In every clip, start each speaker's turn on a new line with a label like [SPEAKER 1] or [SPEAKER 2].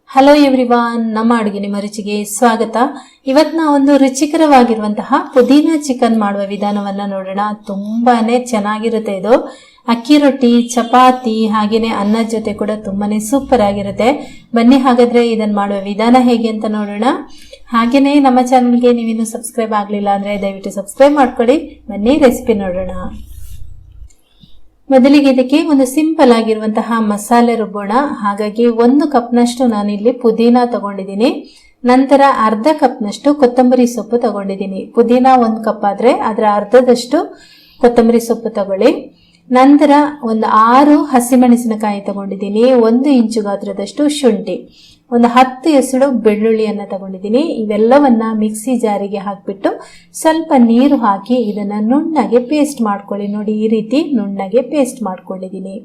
[SPEAKER 1] Hello everyone, ನಮ್ಮ ಅಡುಗೆ ನಿಮ್ಮ ರುಚಿಗೆ ಸ್ವಾಗತ. ಇವತ್ತು ನಾವು ಒಂದು ರುಚಿಕರವಾಗಿರುವಂತಹ ಪುದೀನಾ ಚಿಕನ್ ಮಾಡುವ ವಿಧಾನವನ್ನ ನೋಡೋಣ. ತುಂಬಾನೇ ಚೆನ್ನಾಗಿರುತ್ತೆ ಇದು. ಅಕ್ಕಿ ರೊಟ್ಟಿ, ಚಪಾತಿ ಹಾಗೇನೆ ಅನ್ನದ ಜೊತೆ ಕೂಡ ತುಂಬಾನೇ ಸೂಪರ್ ಆಗಿರುತ್ತೆ. ಬನ್ನಿ ಹಾಗಾದ್ರೆ ಇದನ್ನ ಮಾಡುವ ವಿಧಾನ ಹೇಗೆ ಅಂತ ನೋಡೋಣ. ಹಾಗೇನೆ ನಮ್ಮ ಚಾನಲ್ಗೆ ನೀವಿನ್ನು ಸಬ್ಸ್ಕ್ರೈಬ್ ಆಗಲಿಲ್ಲ ಅಂದ್ರೆ ದಯವಿಟ್ಟು ಸಬ್ಸ್ಕ್ರೈಬ್ ಮಾಡ್ಕೊಳ್ಳಿ. ಬನ್ನಿ ರೆಸಿಪಿ ನೋಡೋಣ. ಮೊದಲಿಗೆ ಇದಕ್ಕೆ ಒಂದು ಸಿಂಪಲ್ ಆಗಿರುವಂತಹ ಮಸಾಲೆ ರುಬ್ಬೋಣ. ಹಾಗಾಗಿ 1 ಕಪ್ನಷ್ಟು ನಾನಿಲ್ಲಿ ಪುದೀನಾ ತಗೊಂಡಿದ್ದೀನಿ. ನಂತರ ಅರ್ಧ ಕಪ್ನಷ್ಟು ಕೊತ್ತಂಬರಿ ಸೊಪ್ಪು ತಗೊಂಡಿದ್ದೀನಿ. ಪುದೀನಾ 1 ಕಪ್ ಆದ್ರೆ ಅದರ ಅರ್ಧದಷ್ಟು ಕೊತ್ತಂಬರಿ ಸೊಪ್ಪು ತಗೊಳ್ಳಿ. ನಂತರ ಒಂದು 6 ಹಸಿಮೆಣಸಿನಕಾಯಿ ತಗೊಂಡಿದ್ದೀನಿ. 1 ಇಂಚು ಗಾತ್ರದಷ್ಟು ಶುಂಠಿ, ಒಂದು 10 ಎಸಳು ಬೆಳ್ಳುಳ್ಳಿಯನ್ನ ತಗೊಂಡಿದ್ದೀನಿ. ಇವೆಲ್ಲವನ್ನ ಮಿಕ್ಸಿ ಜಾರಿಗೆ ಹಾಕ್ಬಿಟ್ಟು ಸ್ವಲ್ಪ ನೀರು ಹಾಕಿ ಇದನ್ನ ನುಣ್ಣಗೆ ಪೇಸ್ಟ್ ಮಾಡ್ಕೊಳ್ಳಿ. ನೋಡಿ, ಈ ರೀತಿ ನುಣ್ಣಗೆ ಪೇಸ್ಟ್ ಮಾಡ್ಕೊಂಡಿದ್ದೀನಿ.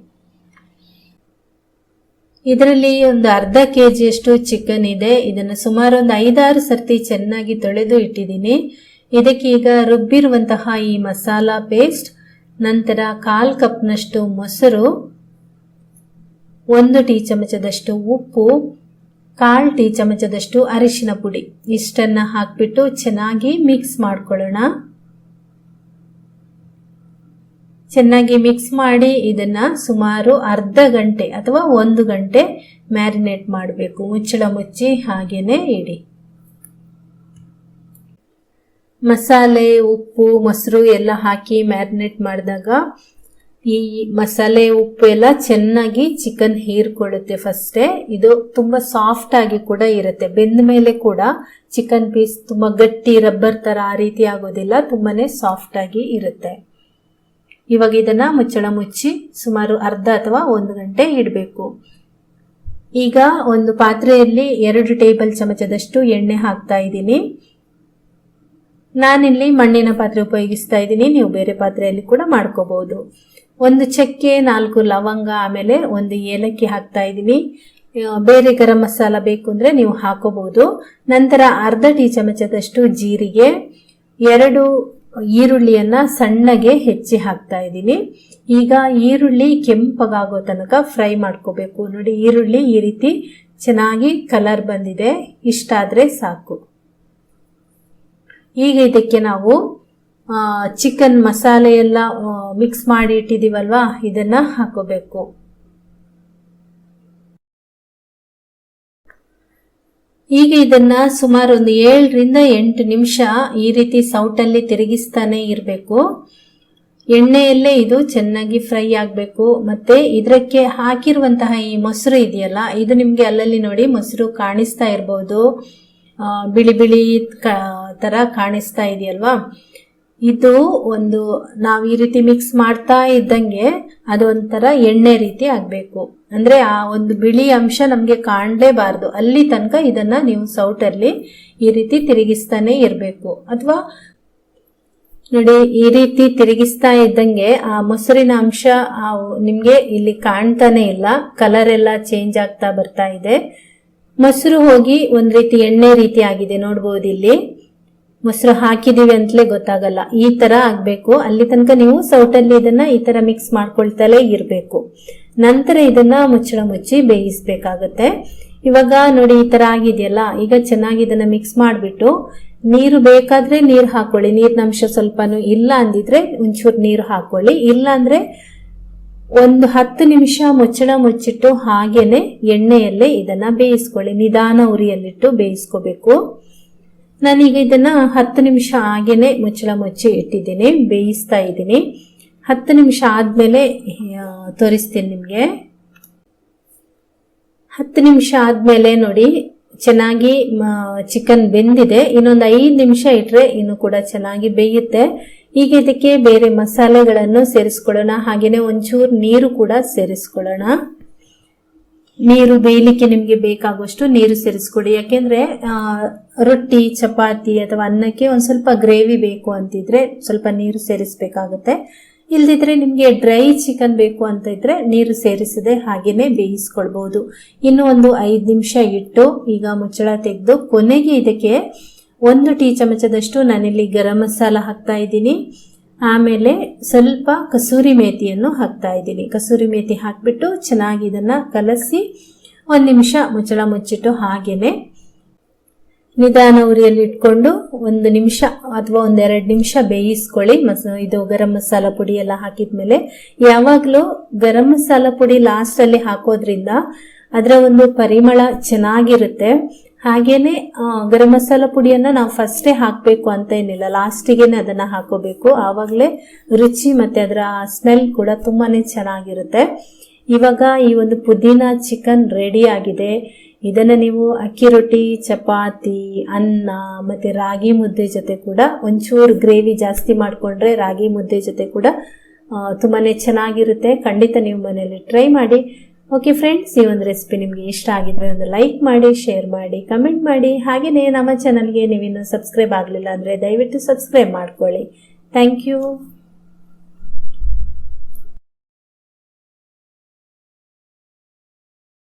[SPEAKER 1] ಇದರಲ್ಲಿ ಒಂದು ಅರ್ಧ ಕೆಜಿಯಷ್ಟು ಚಿಕನ್ ಇದೆ. ಇದನ್ನು ಸುಮಾರು ಒಂದು 5-6 ಸರ್ತಿ ಚೆನ್ನಾಗಿ ತೊಳೆದು ಇಟ್ಟಿದ್ದೀನಿ. ಇದಕ್ಕೆ ಈಗ ರುಬ್ಬಿರುವಂತಹ ಈ ಮಸಾಲಾ ಪೇಸ್ಟ್, ನಂತರ 1/4 ಕಪ್ನಷ್ಟು ಮೊಸರು, 1 ಟೀ ಚಮಚದಷ್ಟು ಉಪ್ಪು, 1/4 ಟೀ ಚಮಚದಷ್ಟು ಅರಿಶಿನ ಪುಡಿ ಇಷ್ಟನ್ನ ಹಾಕ್ಬಿಟ್ಟು ಚೆನ್ನಾಗಿ ಮಿಕ್ಸ್ ಮಾಡ್ಕೊಳ್ಳೋಣ. ಚೆನ್ನಾಗಿ ಮಿಕ್ಸ್ ಮಾಡಿ ಇದನ್ನ ಸುಮಾರು ಅರ್ಧ ಗಂಟೆ ಅಥವಾ 1 ಗಂಟೆ ಮ್ಯಾರಿನೇಟ್ ಮಾಡಬೇಕು. ಮುಚ್ಚಳ ಮುಚ್ಚಿ ಹಾಗೇನೆ ಇಡಿ. ಮಸಾಲೆ, ಉಪ್ಪು, ಮೊಸರು ಎಲ್ಲ ಹಾಕಿ ಮ್ಯಾರಿನೇಟ್ ಮಾಡಿದಾಗ ಈ ಮಸಾಲೆ ಉಪ್ಪು ಎಲ್ಲ ಚೆನ್ನಾಗಿ ಚಿಕನ್ ಹೀರ್ಕೊಳ್ಳುತ್ತೆ. ಫಸ್ಟೇ ಇದು ತುಂಬಾ ಸಾಫ್ಟ್ ಆಗಿ ಕೂಡ ಇರುತ್ತೆ. ಬೆಂದ ಮೇಲೆ ಕೂಡ ಚಿಕನ್ ಪೀಸ್ ತುಂಬಾ ಗಟ್ಟಿ ರಬ್ಬರ್ ತರ ಆ ರೀತಿ ಆಗೋದಿಲ್ಲ, ತುಂಬಾನೇ ಸಾಫ್ಟ್ ಆಗಿ ಇರುತ್ತೆ. ಇವಾಗ ಇದನ್ನ ಮುಚ್ಚಳ ಮುಚ್ಚಿ ಸುಮಾರು ಅರ್ಧ ಅಥವಾ 1 ಗಂಟೆ ಇಡಬೇಕು. ಈಗ ಒಂದು ಪಾತ್ರೆಯಲ್ಲಿ 2 ಟೇಬಲ್ ಚಮಚದಷ್ಟು ಎಣ್ಣೆ ಹಾಕ್ತಾ ಇದ್ದೀನಿ. ನಾನಿಲ್ಲಿ ಮಣ್ಣಿನ ಪಾತ್ರೆ ಉಪಯೋಗಿಸ್ತಾ ಇದ್ದೀನಿ, ನೀವು ಬೇರೆ ಪಾತ್ರೆಯಲ್ಲಿ ಕೂಡ ಮಾಡ್ಕೋಬಹುದು. 1 ಚಕ್ಕೆ, 4 ಲವಂಗ, ಆಮೇಲೆ 1 ಏಲಕ್ಕಿ ಹಾಕ್ತಾ ಇದ್ದೀನಿ. ಬೇರೆ ಗರಂ ಮಸಾಲ ಬೇಕು ಅಂದ್ರೆ ನೀವು ಹಾಕೋಬಹುದು. ನಂತರ ಅರ್ಧ ಟೀ ಚಮಚದಷ್ಟು ಜೀರಿಗೆ, 2 ಈರುಳ್ಳಿಯನ್ನ ಸಣ್ಣಗೆ ಹೆಚ್ಚಿ ಹಾಕ್ತಾ ಇದ್ದೀನಿ. ಈಗ ಈರುಳ್ಳಿ ಕೆಂಪಗಾಗೋ ತನಕ ಫ್ರೈ ಮಾಡ್ಕೋಬೇಕು. ನೋಡಿ, ಈರುಳ್ಳಿ ಈ ರೀತಿ ಚೆನ್ನಾಗಿ ಕಲರ್ ಬಂದಿದೆ, ಇಷ್ಟಾದ್ರೆ ಸಾಕು. ಈಗ ಇದಕ್ಕೆ ನಾವು ಚಿಕನ್ ಮಸಾಲೆ ಎಲ್ಲ ಮಿಕ್ಸ್ ಮಾಡಿ ಇಟ್ಟಿದೀವಲ್ವಾ, ಇದನ್ನ ಹಾಕೋಬೇಕು. ಈಗ ಇದನ್ನ ಸುಮಾರು ಒಂದು 7ರಿಂದ 8 ನಿಮಿಷ ಈ ರೀತಿ ಸೌಟಲ್ಲಿ ತಿರುಗಿಸ್ತಾನೆ ಇರಬೇಕು. ಎಣ್ಣೆಯಲ್ಲೇ ಇದು ಚೆನ್ನಾಗಿ ಫ್ರೈ ಆಗಬೇಕು. ಮತ್ತೆ ಇದಕ್ಕೆ ಹಾಕಿರುವಂತಹ ಈ ಮೊಸರು ಇದೆಯಲ್ಲ, ಇದು ನಿಮ್ಗೆ ಅಲ್ಲಲ್ಲಿ ನೋಡಿ ಮೊಸರು ಕಾಣಿಸ್ತಾ ಇರಬಹುದು, ಬಿಳಿ ಬಿಳಿ ತರ ಕಾಣಿಸ್ತಾ ಇದೆಯಲ್ವಾ. ಇದು ಒಂದು ನಾವು ಈ ರೀತಿ ಮಿಕ್ಸ್ ಮಾಡ್ತಾ ಇದ್ದಂಗೆ ಅದು ಒಂಥರ ಎಣ್ಣೆ ರೀತಿ ಆಗ್ಬೇಕು. ಅಂದ್ರೆ ಆ ಒಂದು ಬಿಳಿ ಅಂಶ ನಮ್ಗೆ ಕಾಣಲೇಬಾರ್ದು, ಅಲ್ಲಿ ತನಕ ಇದನ್ನ ನೀವು ಸೌಟಲ್ಲಿ ಈ ರೀತಿ ತಿರುಗಿಸ್ತಾನೆ ಇರಬೇಕು. ಅಥವಾ ನೋಡಿ, ಈ ರೀತಿ ತಿರುಗಿಸ್ತಾ ಇದ್ದಂಗೆ ಆ ಮೊಸರಿನ ಅಂಶ ನಿಮ್ಗೆ ಇಲ್ಲಿ ಕಾಣ್ತಾನೆ ಇಲ್ಲ, ಕಲರ್ ಎಲ್ಲ ಚೇಂಜ್ ಆಗ್ತಾ ಬರ್ತಾ ಇದೆ. ಮೊಸರು ಹೋಗಿ ಒಂದ್ ರೀತಿ ಎಣ್ಣೆ ರೀತಿ ಆಗಿದೆ, ನೋಡ್ಬೋದು. ಇಲ್ಲಿ ಮೊಸರು ಹಾಕಿದೀವಿ ಅಂತಲೇ ಗೊತ್ತಾಗಲ್ಲ, ಈ ತರ ಆಗ್ಬೇಕು. ಅಲ್ಲಿ ತನಕ ನೀವು ಸೌಟಲ್ಲಿ ಇದನ್ನ ಈ ತರ ಮಿಕ್ಸ್ ಮಾಡ್ಕೊಳ್ತಲೇ ಇರ್ಬೇಕು. ನಂತರ ಇದನ್ನ ಮುಚ್ಚಳ ಮುಚ್ಚಿ ಬೇಯಿಸ್ಬೇಕಾಗತ್ತೆ. ಇವಾಗ ನೋಡಿ, ಈ ತರ ಆಗಿದೆಯಲ್ಲ. ಈಗ ಚೆನ್ನಾಗಿ ಇದನ್ನ ಮಿಕ್ಸ್ ಮಾಡ್ಬಿಟ್ಟು ನೀರು ಬೇಕಾದ್ರೆ ನೀರು ಹಾಕೊಳ್ಳಿ. ನೀರಿನಂಶ ಸ್ವಲ್ಪನೂ ಇಲ್ಲ ಅಂದಿದ್ರೆ ಒಂಚೂರು ನೀರು ಹಾಕೊಳ್ಳಿ. ಇಲ್ಲ ಅಂದ್ರೆ ಒಂದು 10 ನಿಮಿಷ ಮುಚ್ಚಳ ಮುಚ್ಚಿಟ್ಟು ಹಾಗೇನೆ ಎಣ್ಣೆಯಲ್ಲೇ ಇದನ್ನ ಬೇಯಿಸ್ಕೊಳ್ಳಿ. ನಿಧಾನ ಉರಿಯಲ್ಲಿಟ್ಟು ಬೇಯಿಸ್ಕೋಬೇಕು. ನಾನೀಗ ಇದನ್ನ 10 ನಿಮಿಷ ಹಾಗೇನೆ ಮುಚ್ಚಳ ಮುಚ್ಚಿ ಇಟ್ಟಿದ್ದೀನಿ, ಬೇಯಿಸ್ತಾ ಇದ್ದೀನಿ. 10 ನಿಮಿಷ ಆದ್ಮೇಲೆ ತೋರಿಸ್ತೀನಿ ನಿಮ್ಗೆ. 10 ನಿಮಿಷ ಆದ್ಮೇಲೆ ನೋಡಿ, ಚೆನ್ನಾಗಿ ಚಿಕನ್ ಬೆಂದಿದೆ. ಇನ್ನೊಂದು 5 ನಿಮಿಷ ಇಟ್ರೆ ಇನ್ನು ಕೂಡ ಚೆನ್ನಾಗಿ ಬೇಯುತ್ತೆ. ಈಗ ಇದಕ್ಕೆ ಬೇರೆ ಮಸಾಲೆಗಳನ್ನು ಸೇರಿಸ್ಕೊಳ್ಳೋಣ. ಹಾಗೇನೆ ಒಂಚೂರು ನೀರು ಕೂಡ ಸೇರಿಸ್ಕೊಳ್ಳೋಣ. ನೀರು ಬೇಯಲಿಕ್ಕೆ ನಿಮ್ಗೆ ಬೇಕಾಗುವಷ್ಟು ನೀರು ಸೇರಿಸ್ಕೊಡಿ. ಯಾಕೆಂದ್ರೆ ರೊಟ್ಟಿ, ಚಪಾತಿ ಅಥವಾ ಅನ್ನಕ್ಕೆ ಒಂದ್ ಸ್ವಲ್ಪ ಗ್ರೇವಿ ಬೇಕು ಅಂತಿದ್ರೆ ಸ್ವಲ್ಪ ನೀರು ಸೇರಿಸ್ಬೇಕಾಗುತ್ತೆ. ಇಲ್ದಿದ್ರೆ ನಿಮ್ಗೆ ಡ್ರೈ ಚಿಕನ್ ಬೇಕು ಅಂತ ಇದ್ರೆ ನೀರು ಸೇರಿಸದೆ ಹಾಗೇನೆ ಬೇಯಿಸ್ಕೊಳ್ಬಹುದು. ಇನ್ನು ಒಂದು 5 ನಿಮಿಷ ಇಟ್ಟು ಈಗ ಮುಚ್ಚಳ ತೆಗೆದು ಕೊನೆಗೆ ಇದಕ್ಕೆ 1 ಟೀ ಚಮಚದಷ್ಟು ನಾನಿಲ್ಲಿ ಗರಂ ಮಸಾಲ ಹಾಕ್ತಾ ಇದ್ದೀನಿ. ಆಮೇಲೆ ಸ್ವಲ್ಪ ಕಸೂರಿ ಮೇಥಿಯನ್ನು ಹಾಕ್ತಾ ಇದ್ದೀನಿ. ಕಸೂರಿ ಮೇಥಿ ಹಾಕ್ಬಿಟ್ಟು ಚೆನ್ನಾಗಿ ಇದನ್ನ ಕಲಸಿ 1 ನಿಮಿಷ ಮುಚ್ಚಳ ಮುಚ್ಚಿಟ್ಟು ಹಾಗೇನೆ ನಿಧಾನ ಉರಿಯಲ್ಲಿ ಇಟ್ಕೊಂಡು 1 ನಿಮಿಷ ಅಥವಾ 1-2 ನಿಮಿಷ ಬೇಯಿಸ್ಕೊಳ್ಳಿ. ಇದು ಗರಂ ಮಸಾಲ ಪುಡಿ ಎಲ್ಲ ಹಾಕಿದ್ಮೇಲೆ ಯಾವಾಗಲೂ ಗರಂ ಮಸಾಲ ಪುಡಿ ಲಾಸ್ಟ್ ಅಲ್ಲಿ ಹಾಕೋದ್ರಿಂದ ಅದರ ಒಂದು ಪರಿಮಳ ಚೆನ್ನಾಗಿರುತ್ತೆ. ಹಾಗೇನೆ ಗರಂ ಮಸಾಲ ಪುಡಿಯನ್ನ ನಾವು ಫಸ್ಟೇ ಹಾಕಬೇಕು ಅಂತ ಏನಿಲ್ಲ, ಲಾಸ್ಟಿಗೆನೆ ಅದನ್ನ ಹಾಕೋಬೇಕು. ಆವಾಗಲೇ ರುಚಿ ಮತ್ತೆ ಅದರ ಸ್ಮೆಲ್ ಕೂಡ ತುಂಬಾನೇ ಚೆನ್ನಾಗಿರುತ್ತೆ. ಇವಾಗ ಈ ಒಂದು ಪುದೀನ ಚಿಕನ್ ರೆಡಿ ಆಗಿದೆ. ಇದನ್ನ ನೀವು ಅಕ್ಕಿ ರೊಟ್ಟಿ, ಚಪಾತಿ, ಅನ್ನ ಮತ್ತೆ ರಾಗಿ ಮುದ್ದೆ ಜೊತೆ ಕೂಡ ಒಂಚೂರು ಗ್ರೇವಿ ಜಾಸ್ತಿ ಮಾಡ್ಕೊಂಡ್ರೆ ರಾಗಿ ಮುದ್ದೆ ಜೊತೆ ಕೂಡ ತುಂಬಾನೇ ಚೆನ್ನಾಗಿರುತ್ತೆ. ಖಂಡಿತ ನೀವು ಮನೆಯಲ್ಲಿ ಟ್ರೈ ಮಾಡಿ. ಓಕೆ ಫ್ರೆಂಡ್ಸ್, ಈ ಒಂದು ರೆಸಿಪಿ ನಿಮಗೆ ಇಷ್ಟ ಆಗಿದ್ರೆ ಒಂದು ಲೈಕ್ ಮಾಡಿ, ಶೇರ್ ಮಾಡಿ, ಕಮೆಂಟ್ ಮಾಡಿ. ಹಾಗೆಯೇ ನಮ್ಮ ಚಾನಲ್ಗೆ ನೀವಿನ್ನೂ ಸಬ್ಸ್ಕ್ರೈಬ್ ಆಗಲಿಲ್ಲ ಅಂದರೆ ದಯವಿಟ್ಟು ಸಬ್ಸ್ಕ್ರೈಬ್ ಮಾಡ್ಕೊಳ್ಳಿ. Thank you.